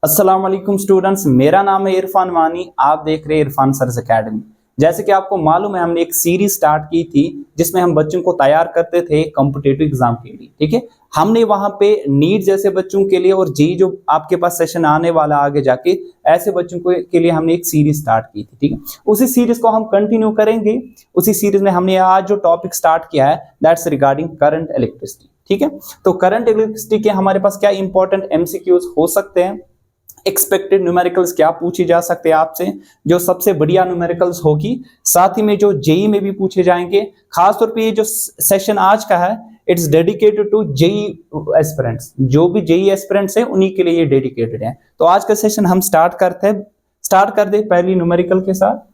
अस्सलाम वालेकुम स्टूडेंट्स, मेरा नाम है इरफान वानी। आप देख रहे हैं इरफान सर्स एकेडमी। जैसे कि आपको मालूम है, हमने एक सीरीज स्टार्ट की थी जिसमें हम बच्चों को तैयार करते थे कॉम्पिटिटिव एग्जाम के लिए। ठीक है, हमने वहां पे नीट जैसे बच्चों के लिए और जेई जो आपके पास सेशन आने वाला आगे जाके, ऐसे बच्चों को के लिए हमने एक सीरीज स्टार्ट की थी। ठीक है, उसी सीरीज को हम कंटिन्यू करेंगे। उसी सीरीज में हमने आज जो टॉपिक स्टार्ट किया है दैट्स रिगार्डिंग करंट इलेक्ट्रिसिटी। ठीक है, तो करंट इलेक्ट्रिसिटी के हमारे पास क्या इंपॉर्टेंट एमसीक्यूज हो सकते हैं, एक्सपेक्टेड न्यूमेरिकल्स क्या पूछे जा सकते हैं आपसे, जो सबसे बढ़िया न्यूमेरिकल्स होगी, साथ ही में जो जेई में भी पूछे जाएंगे। खासतौर पे ये जो सेशन आज का है it's dedicated to JEE aspirants, जो भी जेई एस्पिरेंट्स हैं उन्हीं के लिए ये डेडिकेटेड है। तो आज का सेशन हम स्टार्ट कर दे पहली न्यूमेरिकल के साथ।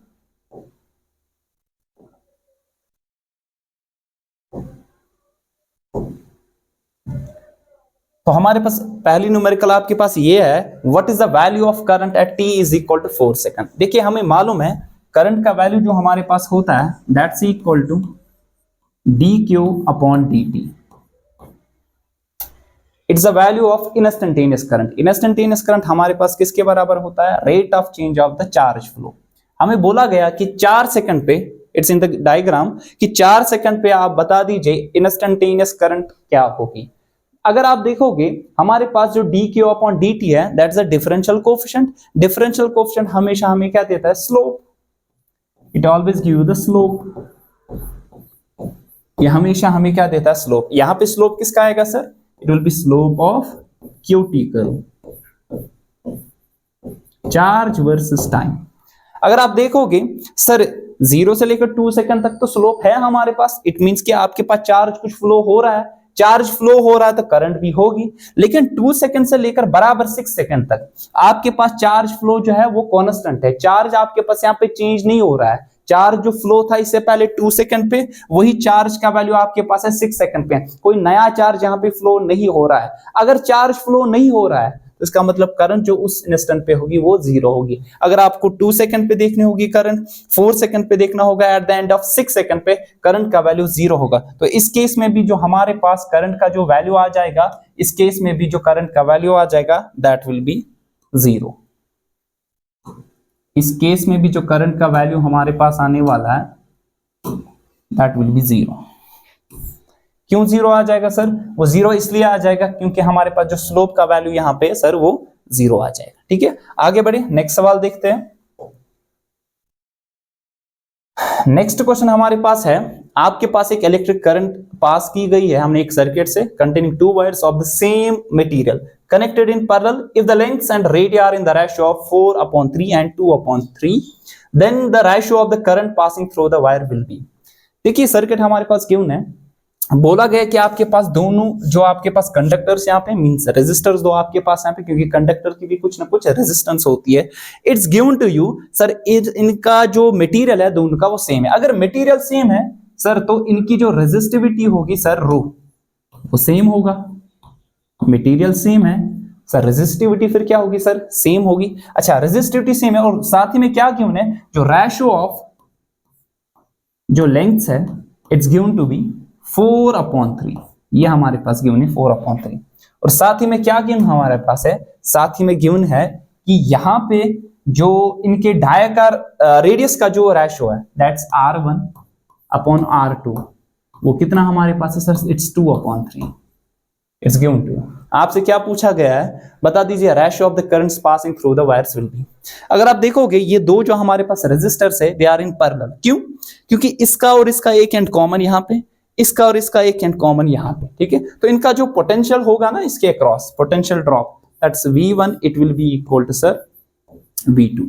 तो हमारे पास पहली न्यूमेरिकल आपके पास ये है, what is the value of current at t is equal to 4 second. देखिए, हमें मालूम है करंट का वैल्यू जो हमारे पास होता है that's equal to dq upon dt। It's the value of instantaneous current. Instantaneous current हमारे पास किसके बराबर होता है, rate of change of the charge flow. हमें बोला गया कि 4 सेकंड पे, इट्स इन द डायग्राम, कि 4 सेकंड पे आप बता दीजिए इंस्टेंटेनियस करंट क्या होगी। अगर आप देखोगे हमारे पास जो dq अपॉन dt है that's a differential coefficient. Differential coefficient हमेशा हमें क्या देता है, slope. It always give you the slope. ये हमेशा हमें क्या देता है, स्लोप। यहां पे स्लोप किसका आएगा sir, it will B slope of qt curve, charge versus time. अगर आप देखोगे सर 0 से लेकर 2 सेकंड तक तो स्लोप है हमारे पास, इट मींस कि आपके पास चार्ज कुछ फ्लो हो रहा है। चार्ज फ्लो हो रहा है तो करंट भी होगी। लेकिन 2 सेकंड से लेकर बराबर 6 सेकंड तक आपके पास चार्ज फ्लो जो है वो कांस्टेंट है। चार्ज आपके पास यहाँ पे चेंज नहीं हो रहा है। चार्ज जो फ्लो था इससे पहले 2 सेकंड पे, वही चार्ज का वैल्यू आपके पास है 6 सेकंड पे। कोई नया चार्ज यहाँ पे फ्लो नहीं हो रहा है। अगर चार्ज फ्लो नहीं हो रहा है तो इसका मतलब करंट जो उस इंस्टेंट पे होगी वो 0 होगी। अगर आपको 2 सेकंड पे देखनी होगी करंट, 4 सेकंड पे देखना होगा, at the end of 6 second पे करंट का वैल्यू 0 होगा। तो इस केस में भी जो हमारे पास करंट का जो वैल्यू आ जाएगा, इस केस में भी जो करंट का वैल्यू आ जाएगा दैट विल बी 0। इस केस में भी जो करंट का वैल्यू हमारे पास आने वाला है दैट विल बी 0। क्यों 0 आ जाएगा सर, वो 0 इसलिए आ जाएगा क्योंकि हमारे पास जो स्लोप का वैल्यू यहां पे सर वो 0 आ जाएगा। ठीक है, आगे बढ़े, नेक्स्ट सवाल देखते हैं। नेक्स्ट क्वेश्चन हमारे पास है, आपके पास एक इलेक्ट्रिक करंट पास की गई है हमने एक सर्किट से, containing 2 wires of the same material connected in parallel if the lengths and radii are in the ratio of 4/3 and 2/3, then the ratio of the current passing through the wire will be। देखिए circuit हमारे पास given है, बोला गया कि आपके पास दोनों जो आपके पास कंडक्टर्स यहाँ पे मींस रेजिस्टर्स दो आपके पास यहाँ पे, क्योंकि कंडक्टर की भी कुछ ना कुछ रेजिस्टेंस होती है। It's given to you sir, इनका जो मटेरियल है दोनों का वो सेम है। अगर मटेरियल सेम है सर तो इनकी जो रेजिस्टिविटी होगी सर रो वो सेम होगा। मटेरियल सेम है सर, रेजिस्टिविटी फिर क्या होगी सर, सेम होगी। अच्छा, रेजिस्टिविटी सेम है और साथ ही में क्या गिवन है, जो रेशियो ऑफ जो लेंथ है इट्स गिवन टू बी 4/3। ये हमारे पास गिवन है 4/3। और साथ ही में क्या गिवन हमारे पास है, साथ ही में गिवन है कि यहाँ पे जो इनके डाया का रेडियस का जो रेशियो है दैट्स R1/R2, वो कितना हमारे पास है sir, it's 2/3। It's given to. आपसे क्या पूछा गया है, बता दीजिए ratio of the currents passing through the wires will be. अगर आप देखोगे ये दो जो हमारे पास रेजिस्टर्स है दे आर इन पैरेलल। क्यों, क्योंकि इसका और इसका एक एंड कॉमन यहाँ पे, इसका और इसका एक एंड कॉमन यहाँ पे। ठीक है, तो इनका जो पोटेंशियल होगा ना इसके across, potential drop that's V1, it will be equal to sir V2।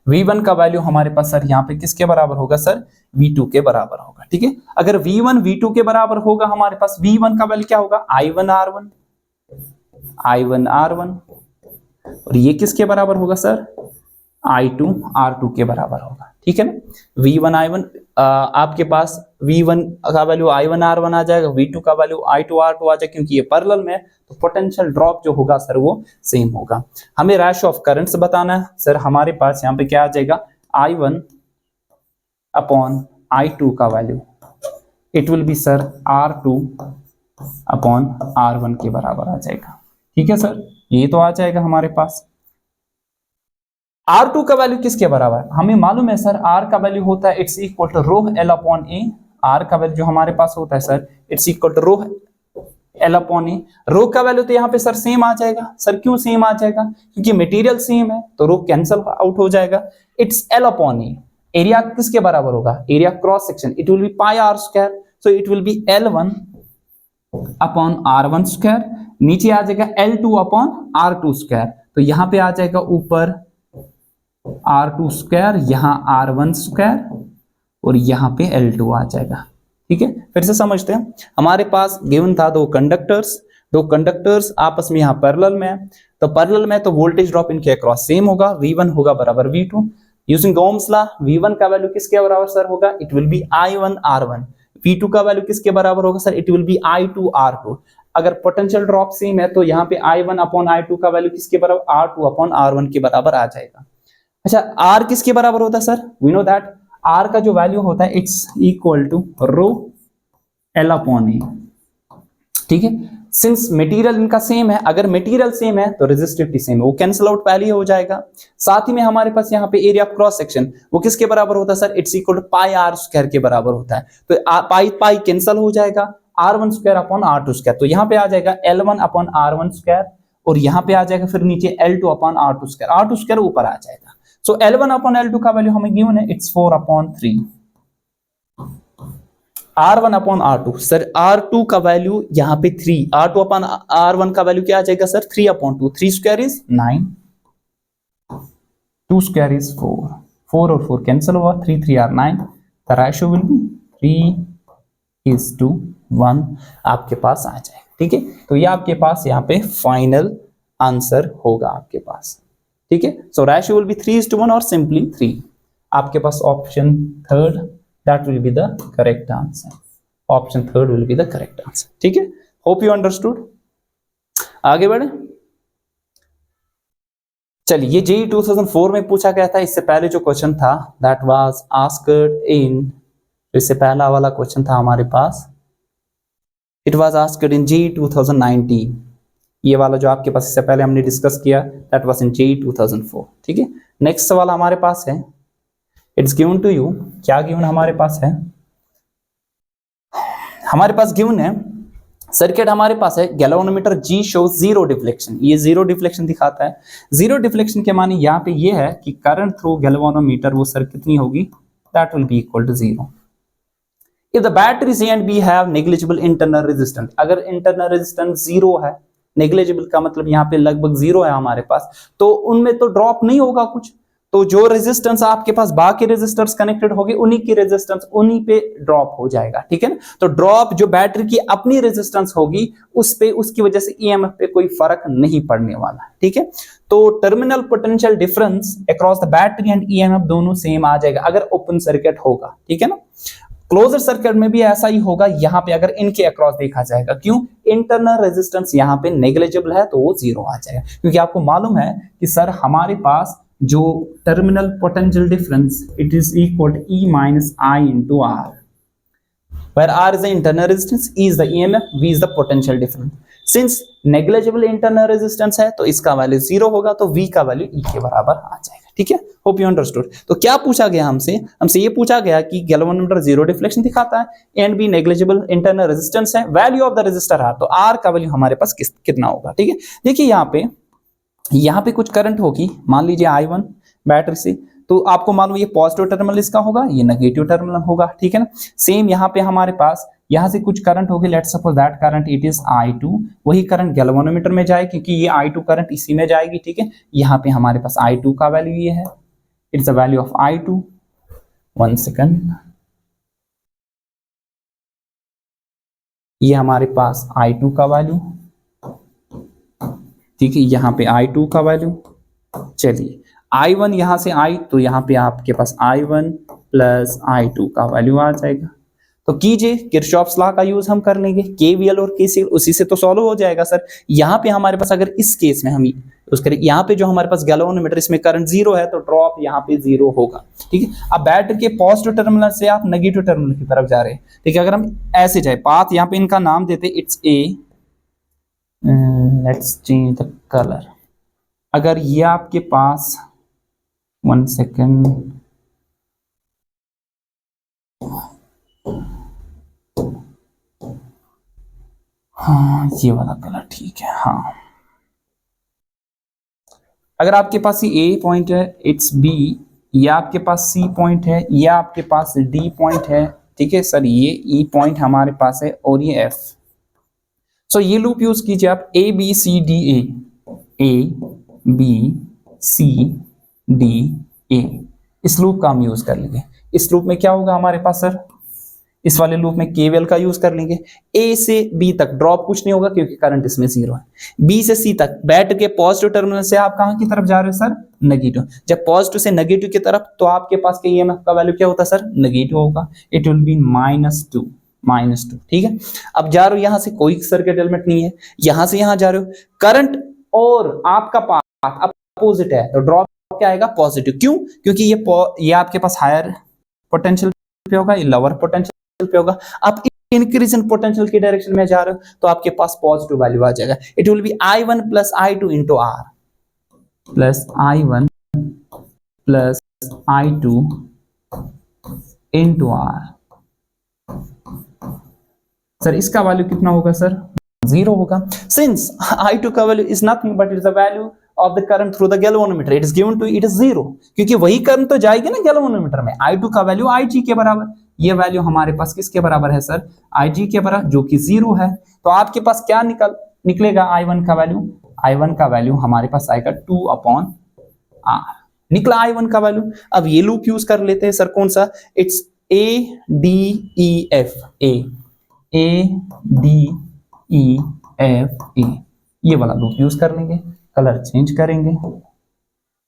V1 का वैल्यू हमारे पास सर यहाँ पे किसके बराबर होगा सर, V2 के बराबर होगा। ठीक है, अगर V1 V2 के बराबर होगा हमारे पास V1 का वैल्यू क्या होगा, I1R1 और ये किसके बराबर होगा सर, I2R2 के बराबर होगा। ठीक है ना, V1 I1 आपके पास V1 का वैल्यू I1R1 आ जाएगा, V2 का वैल्यू I2R2 आ जाएगा, क्योंकि ये पैरेलल में है तो पोटेंशियल ड्रॉप जो होगा सर वो सेम होगा। हमें रेशियो ऑफ करंट्स बताना है सर, हमारे पास यहाँ पे क्या आ जाएगा, I1/I2 का value it will be sir R2/R1 के बराबर आ जाएगा। ठीक है सर, ये तो आ जाएगा हमारे पास। R2 का वैल्यू किसके बराबर है? हमें मालूम है सर R का वैल्यू होता है it's equal to rho L upon A. R का वैल्यू जो हमारे पास होता है sir it's equal to rho L upon A. Rho का वैल्यू तो यहाँ पे सर सेम आ जाएगा। सर क्यों सेम आ जाएगा? क्योंकि मटेरियल सेम है तो रो कैंसिल आउट हो जाएगा। It's L upon A. Area किसके बराबर होगा? Area cross section, it will be pi r square, so it will be L1 upon R1 square. नीचे आ जाएगा L2 अपॉन R2 स्क्वायर, तो यहाँ पे आ जाएगा ऊपर R2 स्क्वायर, यहाँ R1 स्क्वायर और यहाँ पे L2 आ जाएगा। ठीक है, फिर से समझते हैं। हमारे पास गिवन था दो कंडक्टर्स आपस में यहाँ पैरेलल में है, तो पैरेलल में तो वोल्टेज ड्रॉप इनके अक्रॉस सेम होगा, V1 होगा बराबर V2। Using Ohm's law V1 का वैल्यू किसके बराबर सर होगा? It will be I1 R1। V2 का वैल्यू किसके बराबर होगा sir? It will B I2 R2। अगर पोटेंशियल ड्रॉप सेम है तो यहाँ पे I1 अपॉन I2 का वैल्यू किसके बराबर? R2 अपॉन R1 के बराबर आ जाएगा। अच्छा, R किसके बराबर होता है sir? We know that R का जो वैल्यू होता है it's equal to rho L upon A. ठीक है, सिंस मटेरियल इनका सेम है, अगर मटेरियल सेम है तो रेजिस्टिविटी सेम है, वो कैंसिल आउट पहले ही हो जाएगा। साथ ही में हमारे पास यहाँ पे एरिया ऑफ क्रॉस सेक्शन वो किसके बराबर होता है sir? It's equal to pi r square के बराबर होता है, तो पाई पाई कैंसिल हो जाएगा, R1 square upon R2 square, तो यहाँ पे आ जाएगा L1 अपॉन R1 स्क्वायर और यहाँ पे आ जाएगा फिर नीचे L2 upon R2 square, R2 square ऊपर आ जाएगा। सो L1 अपॉन L2 का वैल्यू हमें गिवन है it's 4 upon 3। R1 upon R2 sir, R2 का वैल्यू यहाँ पे 3, R2 अपॉन R1 का वैल्यू क्या आ जाएगा sir? 3 upon 2, 3 square is 9, 2 square is 4, 4 और 4 कैंसिल हुआ, 3 3 are 9, the ratio will be 3:1 आपके पास आ जाएगा। ठीक है, तो ये आपके पास यहाँ पे फाइनल आंसर होगा आपके पास। ठीक है, सो रेशियो विल बी 3:1 और सिंपली 3। आपके पास option third that will be the correct answer. Option third will be the correct answer. ठीक है, होप यू अंडरस्टूड। आगे बढ़े, चलिए ये जेईई 2004 में पूछा गया था। इससे पहले जो क्वेश्चन था दैट वाज आस्क्ड इन, इससे पहला वाला क्वेश्चन था हमारे पास, it was asked in JEE 2019। ये वाला जो आपके पास इससे पहले हमने डिस्कस किया दैट वाज इन जेईई 2004। ठीक है, नेक्स्ट सवाल हमारे पास है, इट्स गिवन टू यू। क्या गिवन हमारे पास है? हमारे पास गिवन है सर्किट, हमारे पास है galvanometer G shows zero deflection. ये जीरो डिफ्लेक्शन दिखाता है। जीरो डिफ्लेक्शन के माने यहाँ पे ये है कि करंट थ्रू गैल्वेनोमीटर वो सर कितनी होगी? That will be equal to 0। If the batteries A and B have negligible internal resistance, अगर इंटरनल रेजिस्टेंस 0 है, नेग्लिजिबल का मतलब यहाँ पे लगभग 0 है हमारे पास, तो उनमें तो ड्रॉप नहीं होगा कुछ। तो जो रेजिस्टेंस आपके पास बाकी रेजिस्टर्स कनेक्टेड होगी उन्हीं की रेजिस्टेंस उन्हीं पे ड्रॉप हो जाएगा। ठीक है ना, तो ड्रॉप जो बैटरी की अपनी रेजिस्टेंस होगी उस पे, उसकी वजह से ईएमएफ पे कोई फर्क नहीं पड़ने वाला। ठीक है, तो terminal potential difference across the battery and EMF दोनों सेम आ जाएगा अगर ओपन सर्किट होगा। ठीक है ना, क्लोजर सर्किट में भी ऐसा ही होगा। यहाँ पे अगर इनके अक्रॉस देखा जाएगा, क्यों? इंटरनल रेजिस्टेंस यहाँ पे नेग्लिजिबल है तो वो 0 आ जाएगा, क्योंकि आपको मालूम है कि सर हमारे पास जो terminal potential difference it is equal to E minus I into R, where R is the internal resistance, E is the EMF, V is the potential difference. Since negligible internal resistance है तो इसका value 0 होगा, तो V का value E के बराबर आ जाएगा। ठीक है, होप यू अंडरस्टूड। तो क्या पूछा गया हमसे ये पूछा गया कि गैल्वेनोमीटर जीरो डिफ्लेक्शन दिखाता है and B negligible internal resistance है, value of the resistor R, तो R का वैल्यू हमारे पास कितना होगा। ठीक है, देखिए यहाँ पे कुछ करंट होगी, मान लीजिए I1 बैटरी से, तो आपको मालूम ये पॉजिटिव टर्मिनल इसका होगा, ये नेगेटिव टर्मिनल होगा। ठीक है ना, सेम यहाँ पे हमारे पास यहाँ से कुछ करंट होगी, let's suppose that current it is I2, वही करंट गैल्वेनोमीटर में जाए क्योंकि ये I2 करंट इसी में जाएगी। ठीक है, यहाँ पे हमारे पास I2 का वैल्यू ये है, it's the value of I2। 1 second, ये हमारे पास I2 का वैल्यू। ठीक है, यहाँ पे I2 का वैल्यू। चलिए I1 यहाँ से I, तो यहाँ पे आपके पास I1 प्लस I2 का वैल्यू आ जाएगा। तो कीजिए किरचॉफ्स लॉ का यूज हम कर लेंगे, केवीएल और केसीएल, उसी से तो सॉल्व हो जाएगा सर। यहाँ पे हमारे पास अगर इस केस में हम यूज करें, यहाँ पे जो हमारे पास गैल्वेनोमीटर इसमें करंट 0 है तो ड्रॉप यहाँ पे 0 होगा। ठीक है, अब बैटरी के पॉजिटिव टर्मिनल से आप नेगेटिव टर्मिनल की तरफ जा रहे हैं। ठीक है, अगर हम ऐसे जाए, पाथ यहाँ पे इनका नाम देते it's a, let's change the colour. अगर ये आपके पास 1 सेकेंड। हाँ ये वाला कलर ठीक है। हाँ अगर आपके पास ये ए पॉइंट है इट्स बी, या आपके पास सी पॉइंट है, या आपके पास डी पॉइंट है, ठीक है सर, ये ई पॉइंट हमारे पास है और ये एफ। सो ये लूप यूज कीजिए आप, A B C D A B C D A, इस लूप का हम यूज कर लेंगे। इस लूप में क्या होगा हमारे पास सर, इस वाले लूप में केवीएल का यूज कर लेंगे। ए से बी तक ड्रॉप कुछ नहीं होगा क्योंकि करंट इसमें 0 है। बी से सी तक बैठ के पॉजिटिव टर्मिनल से आप कहां की तरफ जा रहे हो सर, नेगेटिव। जब पॉजिटिव से नेगेटिव की तरफ, तो आपके पास के ईएमएफ का वैल्यू क्या होता है सर, नेगेटिव होगा। इट विल बी -2, ठीक है। अब जा रहे हो यहां से, कोई सर्किट एलिमेंट नहीं है, यहां से यहां जा रहे हो, करंट और आपका पाथ अपोजिट है, तो ड्रॉप क्या आएगा, पॉजिटिव। क्यों, क्योंकि ये आपके पास हायर पोटेंशियल पे होगा, ये लोअर पोटेंशियल पे होगा। आप इंक्रीज इन पोटेंशियल की डायरेक्शन में जा रहे हो तो आपके पास पॉजिटिव वैल्यू आ जाएगा। It will be I1 plus I2 into R, plus I1 plus I2 into R. Sir इसका वैल्यू कितना होगा सर, 0 होगा। सिंस I2 का value is nothing but is the value of the current through the galvanometer, it is given to it is 0, क्योंकि वही current तो जाएगी ना गैल्वेनोमीटर में। I2 का वैल्यू Ig के बराबर, ये वैल्यू हमारे पास किसके बराबर है सर, Ig के बराबर, जो कि 0 है। तो आपके पास क्या निकलेगा I1 का वैल्यू, I1 का वैल्यू हमारे पास आएगा 2/R, निकला I1 का वैल्यू। अब ये लूप यूज कर लेते हैं सर, कौन सा, इट्स ADEF, ADEF, ये वाला लूप यूज कर लेंगे। कलर चेंज करेंगे,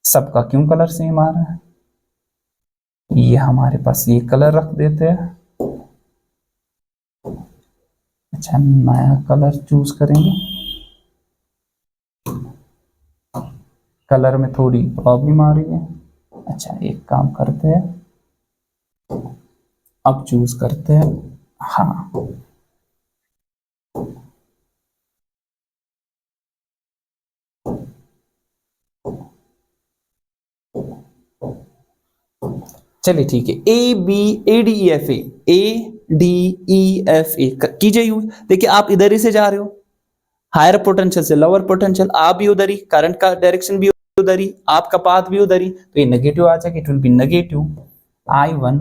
सबका क्यों कलर सेम आ रहा है, ये हमारे पास ये कलर रख देते हैं। अच्छा नया कलर चूज करेंगे, कलर में थोड़ी प्रॉब्लम आ रही है। अच्छा एक काम करते हैं, अब चूज करते हैं, हाँ चलिए ठीक है, ADEFA कीजिए यूज। देखिए आप इधर ही से जा रहे हो, हायर पोटेंशियल से लोअर पोटेंशियल, आप भी उधर ही, करंट का डायरेक्शन भी उधर ही, आपका पाथ भी उधर ही, तो ये नेगेटिव आ जाएगा। It will be negative I1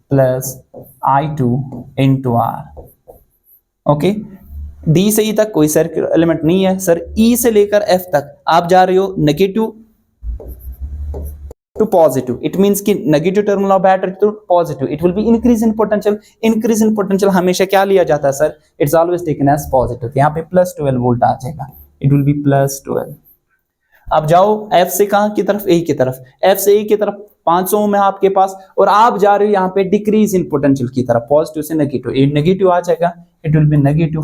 plus I2 into R. Okay, D से ई तक कोई सर्किट एलिमेंट नहीं है सर, ई से लेकर एफ तक आप जा रहे हो negative to positive, it means कि negative terminal of battery to positive, it will be increase in potential. Increase in potential हमेशा क्या लिया जाता है sir, it's always taken as positive. यहाँ पे +12 वोल्ट आ जाएगा, इट विल बी +12। अब जाओ एफ से कहां की तरफ, ए की तरफ, एफ से ए की तरफ 500 ओम है आपके पास, और आप जा रहे हो यहाँ पे डिक्रीज इन पोटेंशियल की तरफ, पॉजिटिव से नेगेटिव, ये नेगेटिव आ जाएगा, इट विल बी नेगेटिव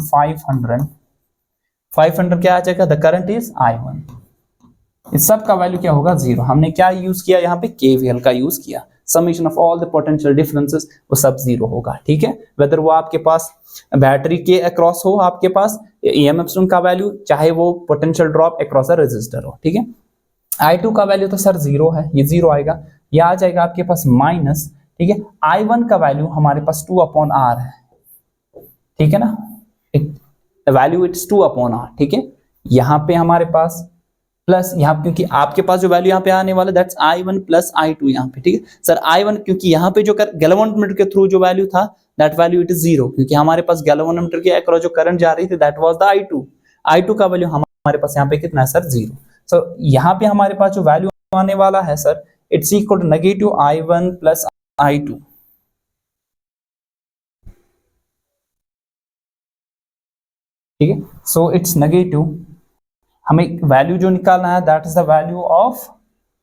500 क्या आ जाएगा, द करंट इज I1। इस सब का वैल्यू क्या होगा, 0। हमने क्या यूज किया यहाँ पे, केवीएल का यूज किया। Summation of all the potential differences, वो सब 0 होगा, ठीक है। वेदर वो आपके पास बैटरी के अक्रॉस हो, आपके पास ईएमएफ का वैल्यू, चाहे वो potential drop across a resistor हो, ठीक है। I2 का वैल्यू तो सर 0 है, ये 0 आएगा, ये आ जाएगा आपके पास माइनस, ठीक है। I1 का वैल्यू हमारे पास 2/R है, ठीक है ना, वैल्यू इट्स 2/R, ठीक है। यहाँ पे हमारे पास प्लस, यहाँ क्योंकि आपके पास जो वैल्यू यहाँ पे आने वाला दैट्स I1 प्लस I2 यहाँ पे, ठीक है सर। I1 क्योंकि यहाँ पे जो गैल्वेनोमीटर के थ्रू जो वैल्यू था दैट वैल्यू इट इज 0, क्योंकि हमारे पास गैल्वेनोमीटर के अक्रॉस जो करंट जा रही थी दैट वाज द I2 का वैल्यू हमारे पास यहाँ पे कितना है सर, 0। सो यहाँ पे हमारे पास जो वैल्यू आने वाला है sir, it's equal to negative I1 plus I2, ठीक है। सो इट्स नेगेटिव, हमें वैल्यू जो निकालना है that is the value of,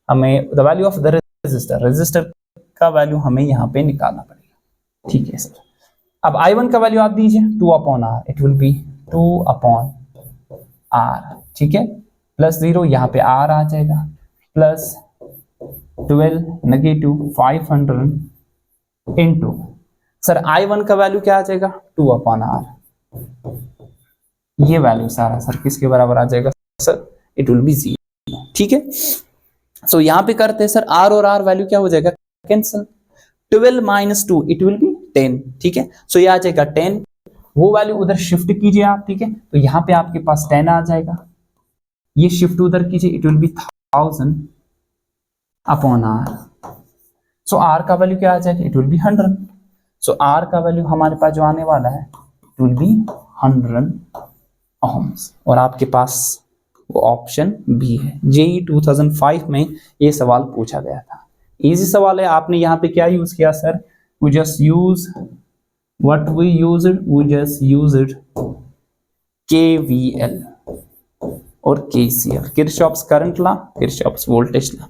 हमें the value of the resistor का वैल्यू हमें यहाँ पे निकालना पड़ेगा, ठीक है सर। अब I1 का वैल्यू आप दीजिए 2/R, it will B 2/R, ठीक है, +0 यहाँ पे R आ जाएगा, +12 नेगेटिव 500 इंटू, सर I1 का वैल्यू क्या आ जाएगा, 2/R, ये वैल्यू सारा सर किसके बराबर आ जाएगा सर, इट विल बी 0, ठीक है। सो यहाँ पे करते हैं सर, आर और आर वैल्यू क्या हो जाएगा, cancel. 12 minus 2 it will B 10, ठीक है। सो ये आ जाएगा 10, वो वैल्यू उधर शिफ्ट कीजिए आप, ठीक है। तो यहाँ पे आपके पास 10 आ जाएगा, ये शिफ्ट उधर कीजिए, it will be 1000 upon R. So R का वैल्यू क्या आ जाएगा, it will be 100। So R का वैल्यू हमारे पास जो आने वाला है इट विल बी 100 ohms, और आपके पास वो ऑप्शन बी है। जेई 2005 में ये सवाल पूछा गया था, इजी सवाल है। आपने यहाँ पे क्या यूज किया sir, we just use what we used, we just used KVL और KCL, Kirchhoff's current law, Kirchhoff's voltage law,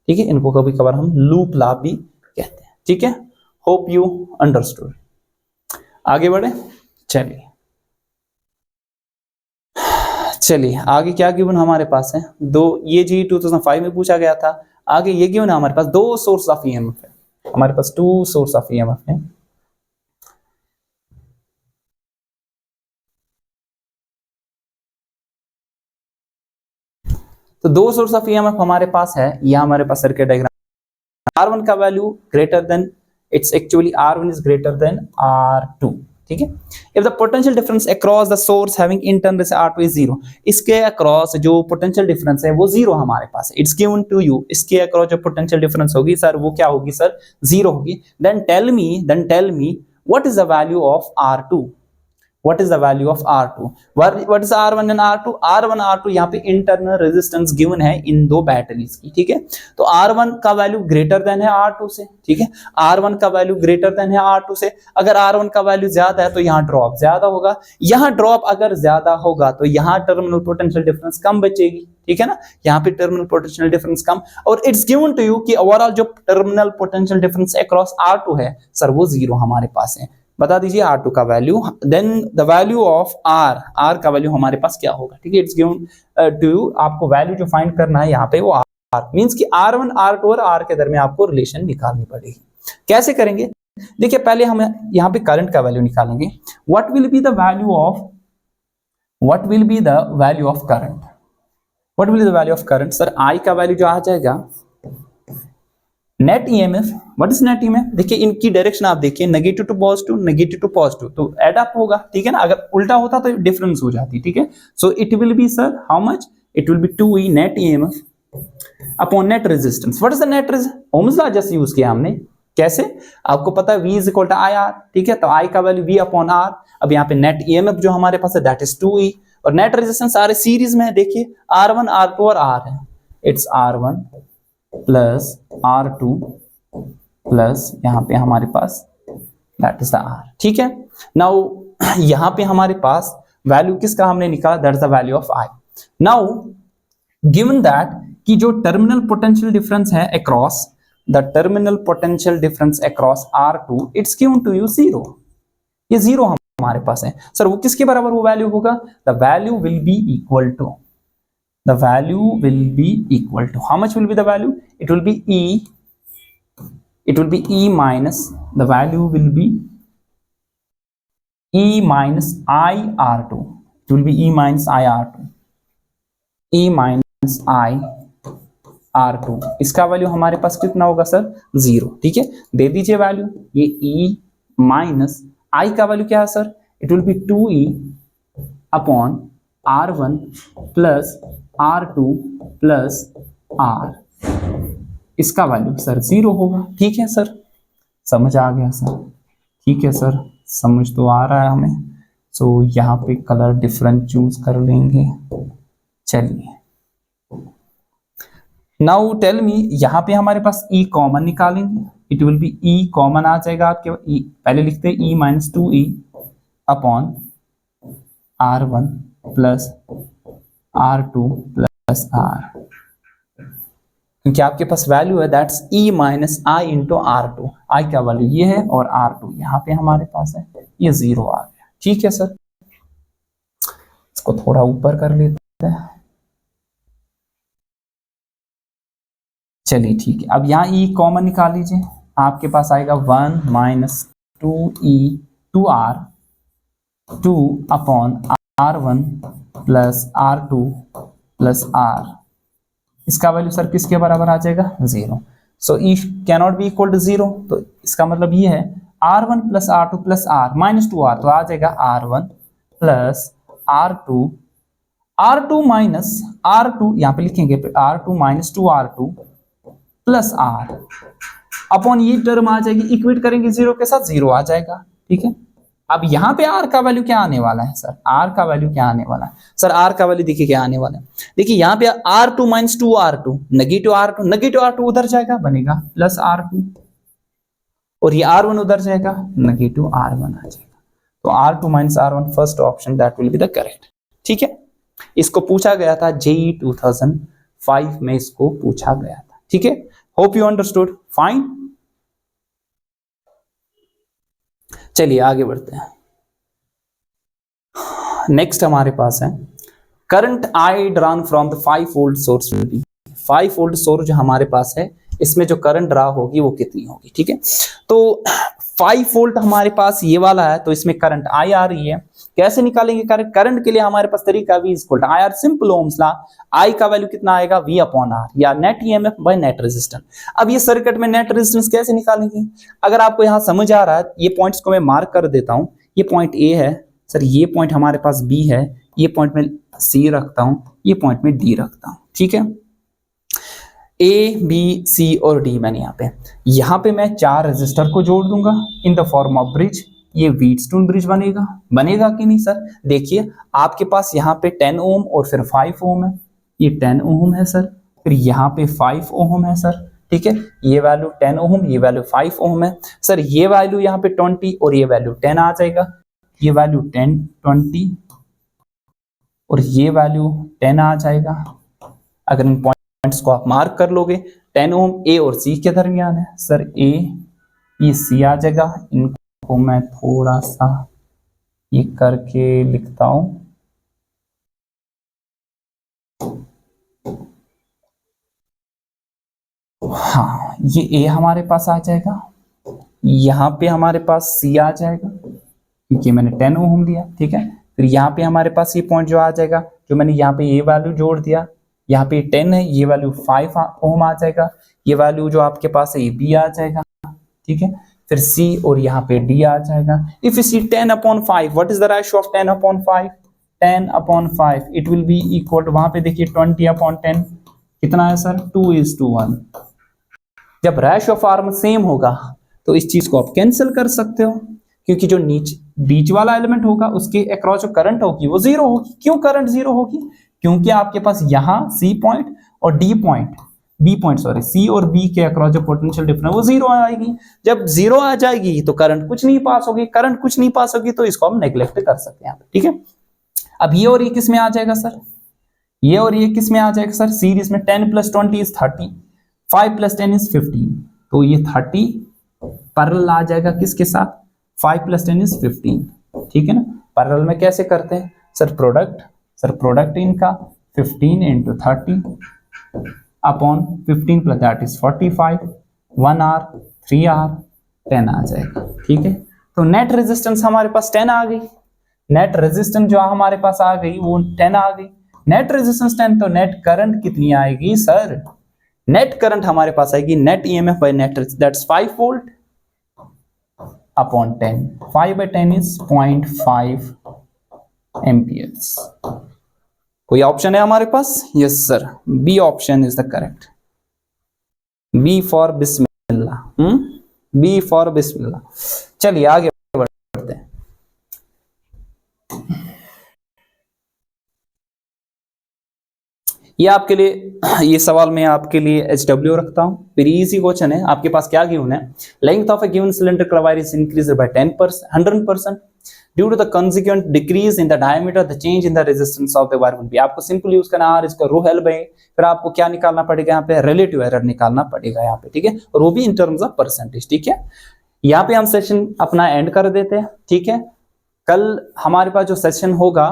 ठीक है। इनको कभी कभार हम लूप लॉ भी कहते हैं, ठीक है। Hope you understood. आगे बढ़े, चलिए आगे क्या गिवन हमारे पास है, दो, ये जी 2005 में पूछा गया था। आगे ये गिवन है हमारे पास, दो सोर्स ऑफ ईएमएफ है हमारे पास, 2 सोर्स ऑफ ईएमएफ है। तो दो सोर्स ऑफ ईएमएफ हमारे पास है, यह हमारे पास सर्किट डायग्राम। R1 का value greater than, it's actually R1 is greater than R2, ठीक है। If the potential difference across the source having in turn जैसे R2 इज 0, इसके अक्रॉस जो पोटेंशियल डिफरेंस है वो 0 हमारे पास है, इट्स गिवन टू यू। इसके अक्रॉस जो पोटेंशियल डिफरेंस होगी सर वो क्या होगी सर, 0 होगी। Then tell me what is the value of R2, what is the value of R2, what is R1 and R2, R1 R2 यहाँ पे internal resistance given है इन दो बैटरीज की, ठीक है। तो R1 का वैल्यू ग्रेटर देन है R2 से, ठीक है। R1 का वैल्यू ग्रेटर देन है R2 से। अगर R1 का वैल्यू ज्यादा है तो यहाँ ड्रॉप ज्यादा होगा, यहाँ ड्रॉप अगर ज्यादा होगा तो यहाँ टर्मिनल पोटेंशियल डिफरेंस कम बचेगी, ठीक है ना। यहाँ पे टर्मिनल पोटेंशियल डिफरेंस कम, और इट्स गिवन टू यू कि ओवरऑल जो terminal potential difference across R2 है सर वो 0 हमारे पास है। बता दीजिए R2 का value, then the value of R का वैल्यू हमारे पास क्या होगा, ठीक है। इट्स गिवन टू यू, आपको वैल्यू जो फाइंड करना है यहाँ पे वो R मींस कि R1 R2 और R के दरमियान आपको रिलेशन निकालनी पड़ेगी। कैसे करेंगे, देखिए पहले हम यहाँ पे करंट का वैल्यू निकालेंगे। What will be the value of current, what will be the value of current sir, I का वैल्यू जो आ जाएगा net EMF. What is net EMF, देखिए इनकी डायरेक्शन आप देखिए, नेगेटिव टू पॉजिटिव, तो एड अप होगा, ठीक है ना। अगर उल्टा होता तो डिफरेंस हो जाती, ठीक है। So it will be sir how much, it will be 2E net EMF upon net resistance. What is the net resistance, Ohm's law just use किया हमने। कैसे, आपको पता है V is equal to IR, ठीक है। तो I का वैल्यू V अपॉन R। अब यहाँ पे नेट ईएमएफ जो हमारे पास है दैट इज 2E, और नेट रेजिस्टेंस सारे सीरीज में है, देखिए R1 R2 और R है, it's R1 plus R2 plus यहाँ पे हमारे पास दैट इज द R, ठीक है। नाउ यहाँ पे हमारे पास वैल्यू किसका हमने निकाला, that is the value of I। Now given that कि जो टर्मिनल पोटेंशियल डिफरेंस है across, the terminal potential difference across R2 it's given to you 0, ये 0 हमारे पास है सर। वो किसके बराबर वो वैल्यू होगा, the value will be equal to, the value will be equal to, how much will be the value, it will be E minus, the value will be E minus IR2, it will be E minus IR2, इसका value हमारे पास कितना होगा sir, 0, ठीक है। दे दीजिए value, ये E minus I का वैल्यू क्या है sir, it will be 2E upon R1 plus R2 plus R, इसका वैल्यू सर 0 होगा, ठीक है सर। समझ आ गया सर, ठीक है सर, समझ तो आ रहा है हमें। सो यहाँ पे कलर डिफरेंट चूज कर लेंगे, चलिए। नाउ टेल मी, यहाँ पे हमारे पास E कॉमन निकालेंगे, it will be E common आ जाएगा आपके, E पहले लिखते हैं E minus 2E upon R1 plus R2 plus R, क्योंकि आपके पास वैल्यू है that's E minus I into R2, I का वैल्यू ये है और R2 यहाँ पे हमारे पास है, ये 0 आ गया, ठीक है सर। इसको थोड़ा ऊपर कर लेते हैं, चलिए ठीक है। अब यहाँ E कॉमन निकाल लीजिए, आपके पास आएगा 1 minus 2E 2R 2 upon R1 plus R2 plus R, इसका वैल्यू सर किसके बराबर आ जाएगा, 0। सो ई कैनॉट बी इक्वल टू 0, तो इसका मतलब ये है R1 plus R2 plus R minus 2R, तो आ जाएगा R1 plus R2 minus R2, यहाँ पे लिखेंगे R2 minus 2R2 plus R upon ये टर्म आ जाएगी, इक्वेट करेंगे 0 के साथ, 0 आ जाएगा, ठीक है। अब यहाँ पे R का वैल्यू क्या आने वाला है सर, R का वैल्यू क्या आने वाला है सर, R का वैल्यू देखिए क्या आने वाला है, देखिए यहाँ पे R2 minus 2R2, negative R2 उधर जाएगा, बनेगा प्लस R2, और ये R1 उधर जाएगा, नेगेटिव R1 आ जाएगा। तो R2 minus R1 first option, that will be the correct, ठीक है। इसको पूछा गया था JEE 2005 में, इसको पूछा गया था, ठीक है। Hope you understood, fine. चलिए आगे बढ़ते हैं। नेक्स्ट हमारे पास है current I drawn from the 5 volt source will be, 5 volt source जो हमारे पास है इसमें जो करंट ड्रा होगी वो कितनी होगी, ठीक है। तो 5 वोल्ट हमारे पास ये वाला है, तो इसमें करंट आई आ रही है, कैसे निकालेंगे करंट, करंट के लिए हमारे पास तरीका V equal to IR, simple Ohm's law, I का वैल्यू कितना आएगा V अपॉन R, या net EMF by net resistance. अब ये सर्किट में नेट रेजिस्टेंस कैसे निकालेंगे, अगर आपको यहाँ समझ आ रहा है, ये पॉइंट्स को मैं मार्क कर देता हूँ, ये पॉइंट A है सर, ये पॉइंट हमारे पास B है, ये पॉइंट में C रखता हूँ, ये पॉइंट में D रखता हूँ, ठीक है। A, B, C और D मैंने यहाँ पे मैं 4 रेजिस्टर को जोड़ दूंगा in the form of bridge, ये व्हीटस्टोन ब्रिज बनेगा कि नहीं सर। देखिए आपके पास यहाँ पे 10 ओम और फिर 5 ओम है, ये 10 ओम है सर, फिर यहाँ पे 5 ओम है सर, ठीक है। ये वैल्यू 10 ओम, ये वैल्यू 5 ओम है सर, ये वैल्यू यहाँ पे 20 और ये वैल्यू 10 आ जाएगा, ये वैल्यू 10, 20 और ये वैल्यू 10 आ जाएगा। अगर इन पॉइंट्स को आप मार्क कर लोगे, 10 ओम A और C के दरमियान है सर, A ये C आ जाएगा, इनको मैं थोड़ा सा ये करके लिखता हूं, हाँ ये A हमारे पास आ जाएगा, यहाँ पे हमारे पास C आ जाएगा क्योंकि मैंने 10 ओम दिया, ठीक है। फिर यहाँ पे हमारे पास ये पॉइंट जो आ जाएगा, जो मैंने यहाँ पे ये वैल्यू जोड़ दिया, यहाँ पे 10 है, ये वैल्यू 5 ओम आ जाएगा, ये वैल्यू जो आपके पास है ये B आ जाएगा, ठीक है। फिर C और यहाँ पे D आ जाएगा। If you see 10 upon 5, what is the ratio of 10 upon 5, 10 upon 5 it will be equal to, वहां पे देखिए 20 अपॉन 10 कितना है सर, 2:1। जब रेशियो ऑफ आर्म सेम होगा तो इस चीज को आप कैंसिल कर सकते हो, क्योंकि जो बीच वाला एलिमेंट होगा उसके अक्रॉस जो करंट होगी वो 0 होगी। क्यों करंट 0 होगी, क्योंकि आपके पास यहाँ C पॉइंट और C और B के अक्रॉस जो पोटेंशियल डिफरेंस वो 0 आएगी। जब 0 आ जाएगी तो करंट कुछ नहीं पास होगी, तो इसको हम नेग्लेक्ट कर सकते हैं, ठीक है। अब ये और ये किस में आ जाएगा सर, ये और ये किस में आ जाएगा सर, सीरीज में 10 + 20 = 30, 5 + 10 = 15, तो ये 30 पैरेलल आ जाएगा किसके साथ, 5 + 10 = 15, ठीक है ना। पैरेलल में कैसे करते हैं सर, प्रोडक्ट इनका 15 × 30 upon 15 + that is 45, 1R 3R 10 आ जाएगा, ठीक है। तो नेट रेजिस्टेंस हमारे पास 10 आ गई, नेट रेजिस्टेंस जो हमारे पास आ गई वो 10 आ गई, नेट रेजिस्टेंस 10, तो नेट करंट कितनी आएगी सर, नेट करंट हमारे पास आएगी net EMF by net, that's 5 volt upon 10, 5/10 is 0.5 amperes. कोई ऑप्शन है हमारे पास, yes sir, B option is the correct, B for बिस्मिल्लाह, बी फॉर बिस्मिल्लाह। चलिए आगे बढ़ते हैं। ये आपके लिए, ये सवाल मैं आपके लिए HW रखता हूं। वेरी इजी क्वेश्चन है, आपके पास क्या गिवन है, length of a given cylindrical wire is increased by 100% due to the consequent decrease in the diameter, the change in the resistance of the wire will be. आपको simple use करना है, इसका रो help है, फिर आपको क्या निकालना पड़ेगा यहाँ पे, रिलेटिव एरर निकालना पड़ेगा यहाँ पे, ठीक है, और वो भी इन टर्म्स ऑफ परसेंटेज, ठीक है। यहाँ पे हम सेशन अपना एंड कर देते हैं, ठीक है। कल हमारे पास जो सेशन होगा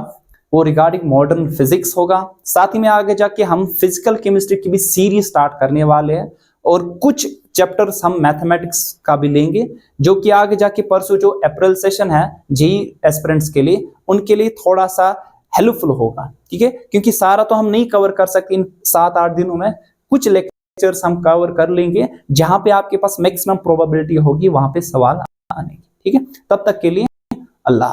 वो रिगार्डिंग मॉडर्न फिजिक्स होगा, साथ ही में आगे जाके हम फिजिकल केमिस्ट्री की भी सीरीज स्टार्ट करने वाले हैं, और कुछ चैप्टर्स हम मैथमेटिक्स का भी लेंगे, जो कि आगे जाके परसों जो अप्रैल सेशन है JEE एस्पिरेंट्स के लिए, उनके लिए थोड़ा सा हेल्पफुल होगा, ठीक है, क्योंकि सारा तो हम नहीं कवर कर सकते इन 7-8 दिनों में। कुछ लेक्चर्स हम कवर कर लेंगे जहां पे आपके पास मैक्सिमम प्रोबेबिलिटी होगी वहां पे सवाल आने की, ठीक है। तब तक के लिए अल्लाह।